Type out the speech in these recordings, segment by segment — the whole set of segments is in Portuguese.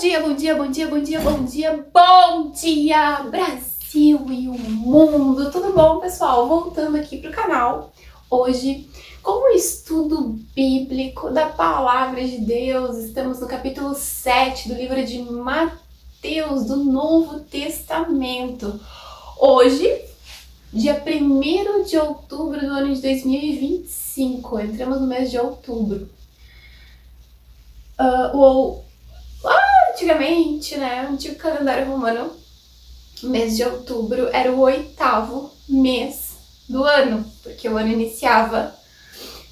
dia, bom dia, bom dia, bom dia, bom dia, bom dia, Brasil e o mundo! Tudo bom, pessoal? Voltando aqui pro canal, hoje com o estudo bíblico da Palavra de Deus. Estamos no capítulo 7 do livro de Mateus, do Novo Testamento. Hoje, dia 1º de outubro do ano de 2025, entramos no mês de outubro. Antigamente, né, o antigo calendário romano, o mês de outubro era o 8º mês do ano, porque o ano iniciava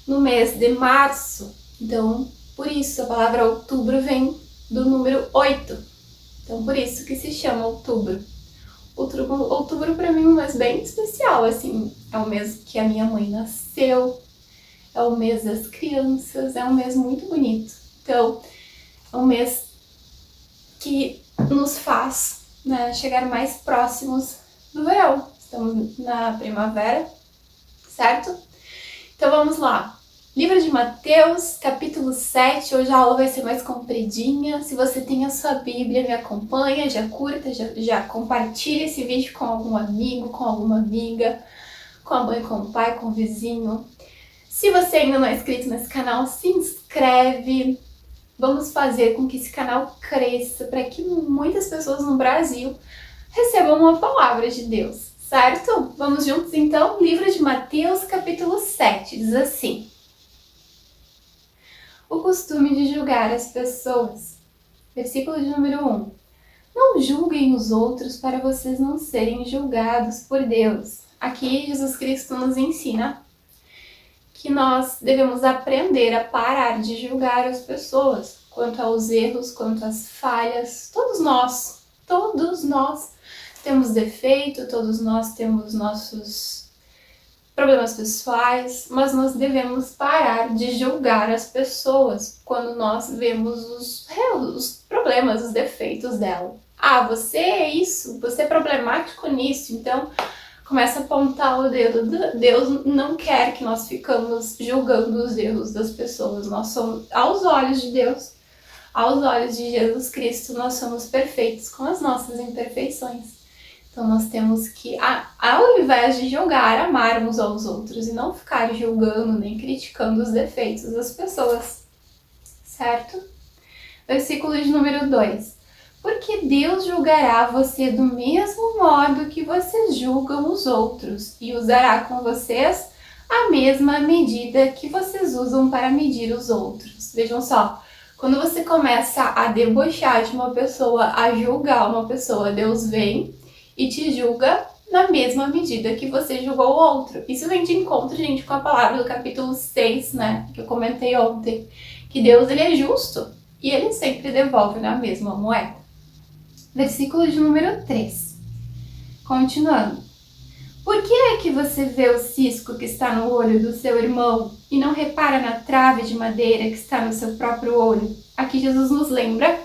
no mês de março. Então, por isso a palavra outubro vem do número 8. Então, por isso que se chama outubro. Outubro para mim é um mês bem especial, assim, é o mês que a minha mãe nasceu, é o mês das crianças, é um mês muito bonito. Então, é um mês que nos faz, né, chegar mais próximos do verão. Estamos na primavera, certo? Então vamos lá. Livro de Mateus, capítulo 7. Hoje a aula vai ser mais compridinha. Se você tem a sua Bíblia, me acompanha, já curta, já compartilha esse vídeo com algum amigo, com alguma amiga, com a mãe, com o pai, com o vizinho. Se você ainda não é inscrito nesse canal, se inscreve. Vamos fazer com que esse canal cresça para que muitas pessoas no Brasil recebam uma palavra de Deus, certo? Vamos juntos então? Livro de Mateus, capítulo 7, diz assim: o costume de julgar as pessoas. Versículo de número 1. Não julguem os outros para vocês não serem julgados por Deus. Aqui Jesus Cristo nos ensina que nós devemos aprender a parar de julgar as pessoas quanto aos erros, quanto às falhas. Todos nós temos defeito, todos nós temos nossos problemas pessoais, mas nós devemos parar de julgar as pessoas quando nós vemos os problemas, os defeitos dela. Ah, você é isso, você é problemático nisso, então começa a apontar o dedo. Deus não quer que nós ficamos julgando os erros das pessoas. Nós somos, aos olhos de Deus, aos olhos de Jesus Cristo, nós somos perfeitos com as nossas imperfeições. Então nós temos que, ao invés de julgar, amar uns aos outros e não ficar julgando nem criticando os defeitos das pessoas. Certo? Versículo de número 2. Porque Deus julgará você do mesmo modo que vocês julgam os outros e usará com vocês a mesma medida que vocês usam para medir os outros. Vejam só, quando você começa a debochar de uma pessoa, a julgar uma pessoa, Deus vem e te julga na mesma medida que você julgou o outro. Isso vem de encontro, gente, com a palavra do capítulo 6, né, que eu comentei ontem, que Deus, ele é justo e ele sempre devolve na mesma moeda. Versículo de número 3. Continuando. Por que é que você vê o cisco que está no olho do seu irmão e não repara na trave de madeira que está no seu próprio olho? Aqui Jesus nos lembra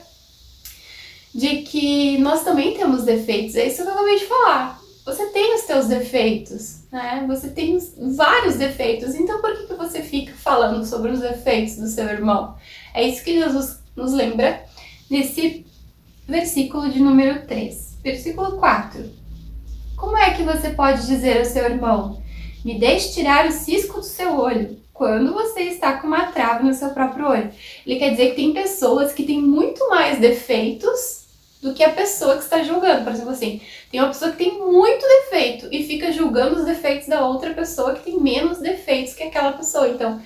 de que nós também temos defeitos. É isso que eu acabei de falar. Você tem os teus defeitos, né? Você tem vários defeitos. Então por que você fica falando sobre os defeitos do seu irmão? É isso que Jesus nos lembra nesse versículo de número 3. Versículo 4. Como é que você pode dizer ao seu irmão: me deixe tirar o cisco do seu olho, quando você está com uma trave no seu próprio olho? Ele quer dizer que tem pessoas que têm muito mais defeitos do que a pessoa que está julgando. Por exemplo, assim, tem uma pessoa que tem muito defeito e fica julgando os defeitos da outra pessoa que tem menos defeitos que aquela pessoa. Então,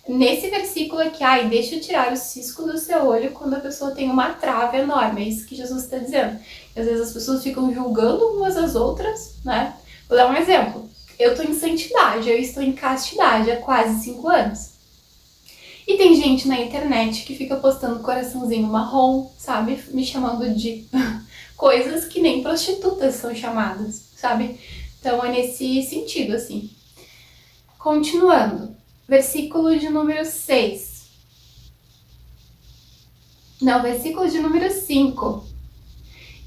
nesse versículo aqui, deixa eu tirar o cisco do seu olho quando a pessoa tem uma trave enorme. É isso que Jesus está dizendo. E às vezes as pessoas ficam julgando umas às outras, né? Vou dar um exemplo. Eu estou em santidade, eu estou em castidade há quase 5 anos. E tem gente na internet que fica postando coraçãozinho marrom, sabe? Me chamando de coisas que nem prostitutas são chamadas, sabe? Então é nesse sentido, assim. Continuando. Versículo de número 6. Não, versículo de número 5.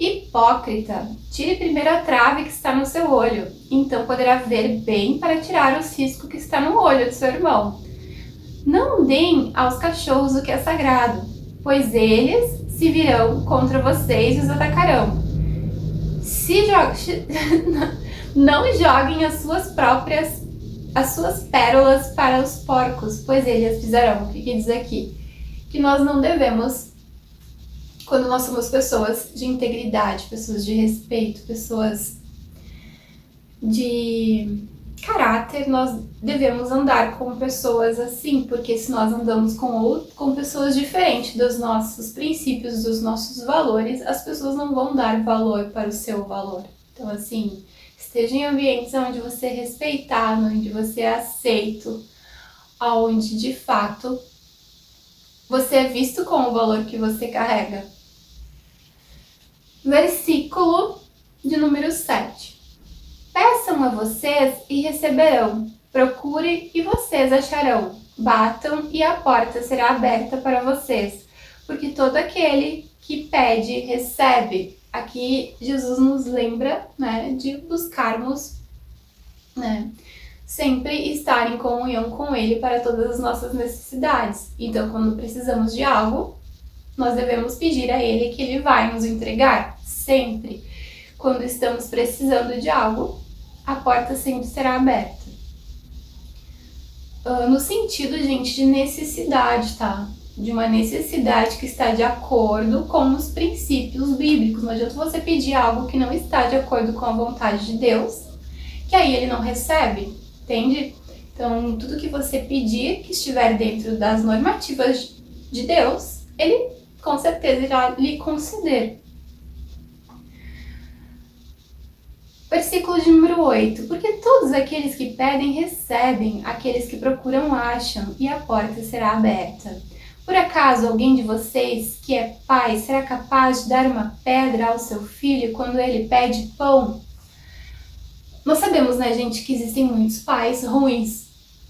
Hipócrita, tire primeiro a trave que está no seu olho, então poderá ver bem para tirar o cisco que está no olho do seu irmão. Não deem aos cachorros o que é sagrado, pois eles se virão contra vocês e os atacarão. Não joguem as suas pérolas para os porcos, pois eles as pisarão. O que diz aqui? Que nós não devemos, quando nós somos pessoas de integridade, pessoas de respeito, pessoas de caráter, nós devemos andar com pessoas assim, porque se nós andamos com pessoas diferentes dos nossos princípios, dos nossos valores, as pessoas não vão dar valor para o seu valor. Então, assim, esteja em ambientes onde você é respeitado, onde você é aceito, onde de fato você é visto com o valor que você carrega. Versículo de número 7. Peçam a vocês e receberão. Procurem e vocês acharão. Batam e a porta será aberta para vocês. Porque todo aquele que pede, recebe. Aqui Jesus nos lembra, né, de buscarmos, né, sempre estar em comunhão com Ele para todas as nossas necessidades. Então, quando precisamos de algo, nós devemos pedir a Ele que Ele vai nos entregar. Sempre. Quando estamos precisando de algo, a porta sempre será aberta. No sentido, gente, de necessidade, tá? De uma necessidade que está de acordo com os princípios bíblicos. Não adianta você pedir algo que não está de acordo com a vontade de Deus, que aí Ele não recebe, entende? Então, tudo que você pedir que estiver dentro das normativas de Deus, Ele com certeza irá lhe conceder. Versículo de número 8. Porque todos aqueles que pedem, recebem, aqueles que procuram, acham, e a porta será aberta. Por acaso alguém de vocês, que é pai, será capaz de dar uma pedra ao seu filho quando ele pede pão? Nós sabemos, né, gente, que existem muitos pais ruins.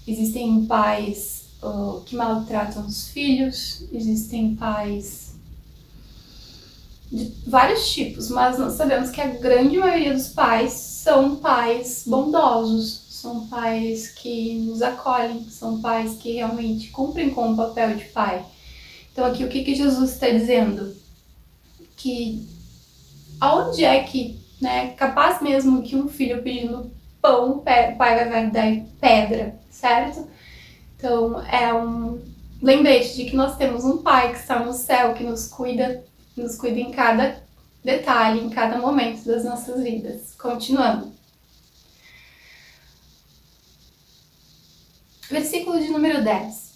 Existem pais que maltratam os filhos, existem pais de vários tipos, mas nós sabemos que a grande maioria dos pais são pais bondosos, são pais que nos acolhem, são pais que realmente cumprem com o papel de pai. Então aqui o que Jesus está dizendo? Que aonde é que, né, capaz mesmo que um filho pedindo pão, o pai vai dar pedra, certo? Então é um lembrete de que nós temos um pai que está no céu, que nos cuida em cada detalhe, em cada momento das nossas vidas. Continuando. Versículo de número 10.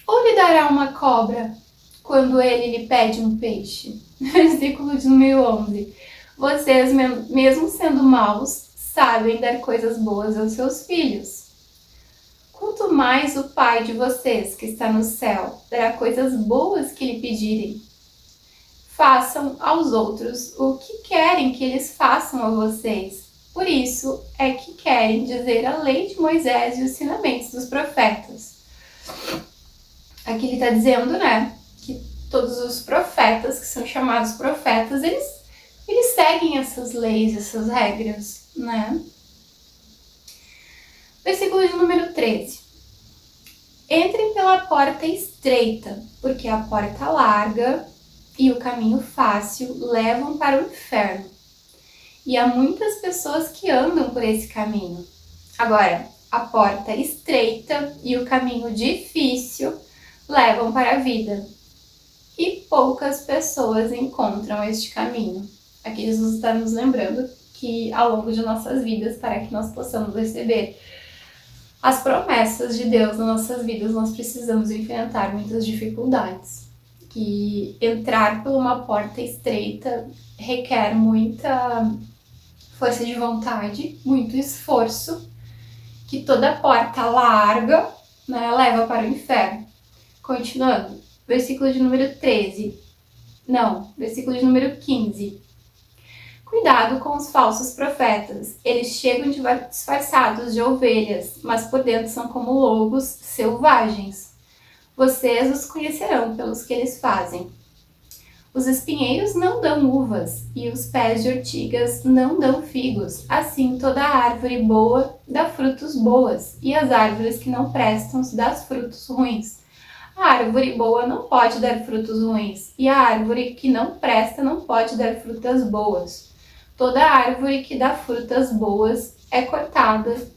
Ou lhe dará uma cobra quando ele lhe pede um peixe? Versículo de número 11. Vocês, mesmo sendo maus, sabem dar coisas boas aos seus filhos. Quanto mais o Pai de vocês, que está no céu, dará coisas boas que lhe pedirem. Façam aos outros o que querem que eles façam a vocês. Por isso é que querem dizer a lei de Moisés e os ensinamentos dos profetas. Aqui ele está dizendo, né, que todos os profetas, que são chamados profetas, eles seguem essas leis, essas regras, né? Versículo de número 13. Entrem pela porta estreita, porque a porta larga e o caminho fácil levam para o inferno. E há muitas pessoas que andam por esse caminho. Agora, a porta estreita e o caminho difícil levam para a vida. E poucas pessoas encontram este caminho. Aqui Jesus está nos lembrando que ao longo de nossas vidas, para que nós possamos receber as promessas de Deus nas nossas vidas, nós precisamos enfrentar muitas dificuldades. Que entrar por uma porta estreita requer muita força de vontade, muito esforço, que toda porta larga, né, leva para o inferno. Continuando, versículo de número 13. Não, versículo de número 15. Cuidado com os falsos profetas. Eles chegam disfarçados de ovelhas, mas por dentro são como lobos selvagens. Vocês os conhecerão pelos que eles fazem. Os espinheiros não dão uvas, e os pés de ortigas não dão figos. Assim toda árvore boa dá frutos boas, e as árvores que não prestam dão frutos ruins. A árvore boa não pode dar frutos ruins, e a árvore que não presta não pode dar frutas boas. Toda árvore que dá frutas boas é cortada.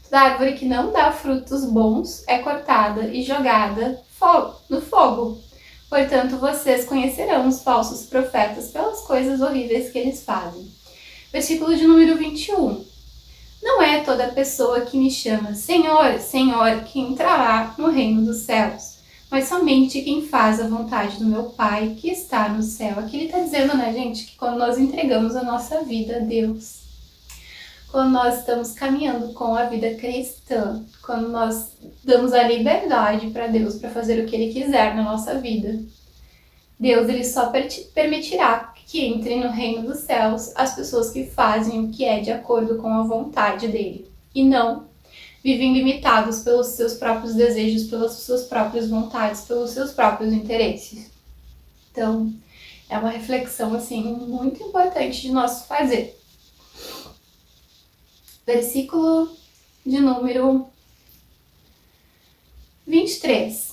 Toda árvore que não dá frutos bons é cortada e jogada no fogo. Portanto, vocês conhecerão os falsos profetas pelas coisas horríveis que eles fazem. Versículo de número 21. Não é toda pessoa que me chama Senhor, Senhor, que entrará no reino dos céus, mas somente quem faz a vontade do meu Pai que está no céu. Aqui ele está dizendo, né, gente, que quando nós entregamos a nossa vida a Deus, quando nós estamos caminhando com a vida cristã, quando nós damos a liberdade para Deus para fazer o que Ele quiser na nossa vida, Deus ele só permitirá que entre no reino dos céus as pessoas que fazem o que é de acordo com a vontade dele e não vivem limitados pelos seus próprios desejos, pelas suas próprias vontades, pelos seus próprios interesses. Então, é uma reflexão assim muito importante de nós fazer. Versículo de número 23.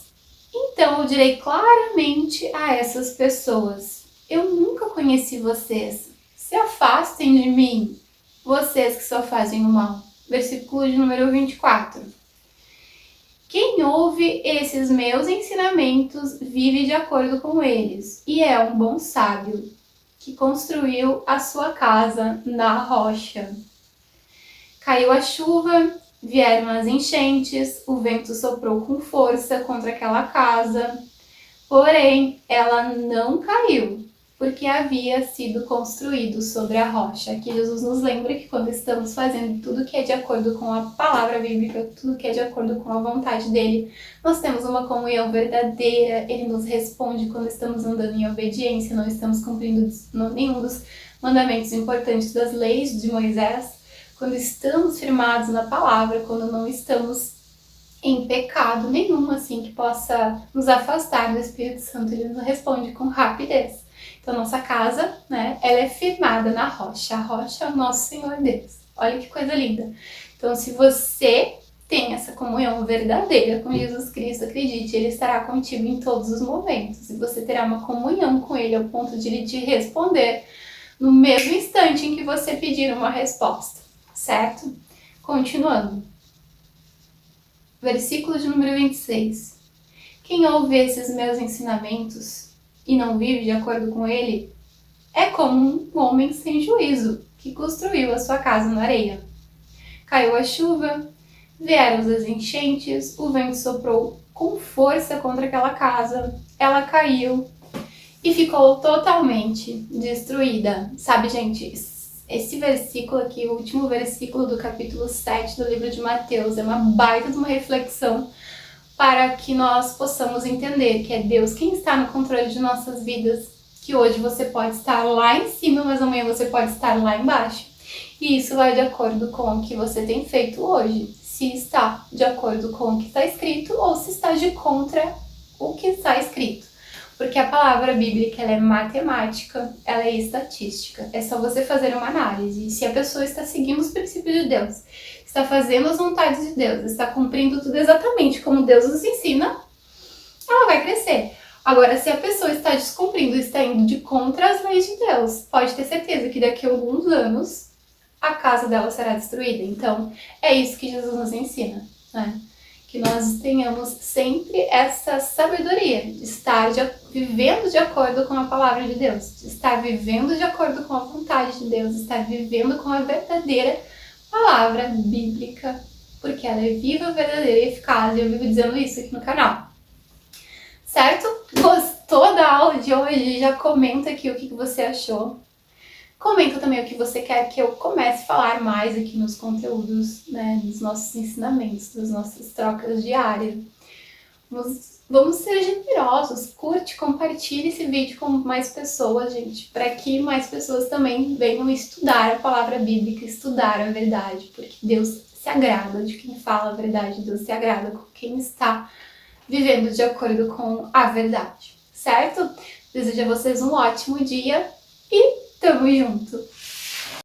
Então eu direi claramente a essas pessoas: eu nunca conheci vocês. Se afastem de mim, vocês que só fazem o mal. Versículo de número 24. Quem ouve esses meus ensinamentos vive de acordo com eles e é um bom sábio que construiu a sua casa na rocha. Caiu a chuva, vieram as enchentes, o vento soprou com força contra aquela casa, porém ela não caiu, porque havia sido construído sobre a rocha. Aqui Jesus nos lembra que quando estamos fazendo tudo que é de acordo com a palavra bíblica, tudo que é de acordo com a vontade dele, nós temos uma comunhão verdadeira, ele nos responde quando estamos andando em obediência, não estamos cumprindo nenhum dos mandamentos importantes das leis de Moisés, quando estamos firmados na palavra, quando não estamos em pecado nenhum, assim, que possa nos afastar do Espírito Santo, ele nos responde com rapidez. Então, nossa casa, né, ela é firmada na rocha. A rocha é o nosso Senhor Deus. Olha que coisa linda. Então, se você tem essa comunhão verdadeira com Jesus Cristo, acredite, ele estará contigo em todos os momentos. E você terá uma comunhão com ele ao ponto de ele te responder no mesmo instante em que você pedir uma resposta. Certo? Continuando. Versículo de número 26. Quem ouve esses meus ensinamentos e não vive de acordo com ele é como um homem sem juízo que construiu a sua casa na areia. Caiu a chuva, vieram as enchentes, o vento soprou com força contra aquela casa, ela caiu e ficou totalmente destruída. Sabe, gente, esse versículo aqui, o último versículo do capítulo 7 do livro de Mateus, é uma baita de uma reflexão para que nós possamos entender que é Deus quem está no controle de nossas vidas, que hoje você pode estar lá em cima, mas amanhã você pode estar lá embaixo. E isso vai de acordo com o que você tem feito hoje, se está de acordo com o que está escrito ou se está de contra o que está escrito. Porque a palavra bíblica ela é matemática, ela é estatística. É só você fazer uma análise. E se a pessoa está seguindo os princípios de Deus, está fazendo as vontades de Deus, está cumprindo tudo exatamente como Deus nos ensina, ela vai crescer. Agora, se a pessoa está descumprindo, está indo de contra as leis de Deus, pode ter certeza que daqui a alguns anos a casa dela será destruída. Então, é isso que Jesus nos ensina, né? Que nós tenhamos sempre essa sabedoria de estar vivendo de acordo com a palavra de Deus, de estar vivendo de acordo com a vontade de Deus, de estar vivendo com a verdadeira palavra bíblica, porque ela é viva, verdadeira e eficaz, e eu vivo dizendo isso aqui no canal. Certo? Gostou da aula de hoje? Já comenta aqui o que você achou. Comenta também o que você quer que eu comece a falar mais aqui nos conteúdos, né, dos nossos ensinamentos, das nossas trocas diárias. Vamos ser generosos, curte, compartilhe esse vídeo com mais pessoas, gente, para que mais pessoas também venham estudar a palavra bíblica, estudar a verdade, porque Deus se agrada de quem fala a verdade, Deus se agrada com quem está vivendo de acordo com a verdade, certo? Desejo a vocês um ótimo dia e tamo junto!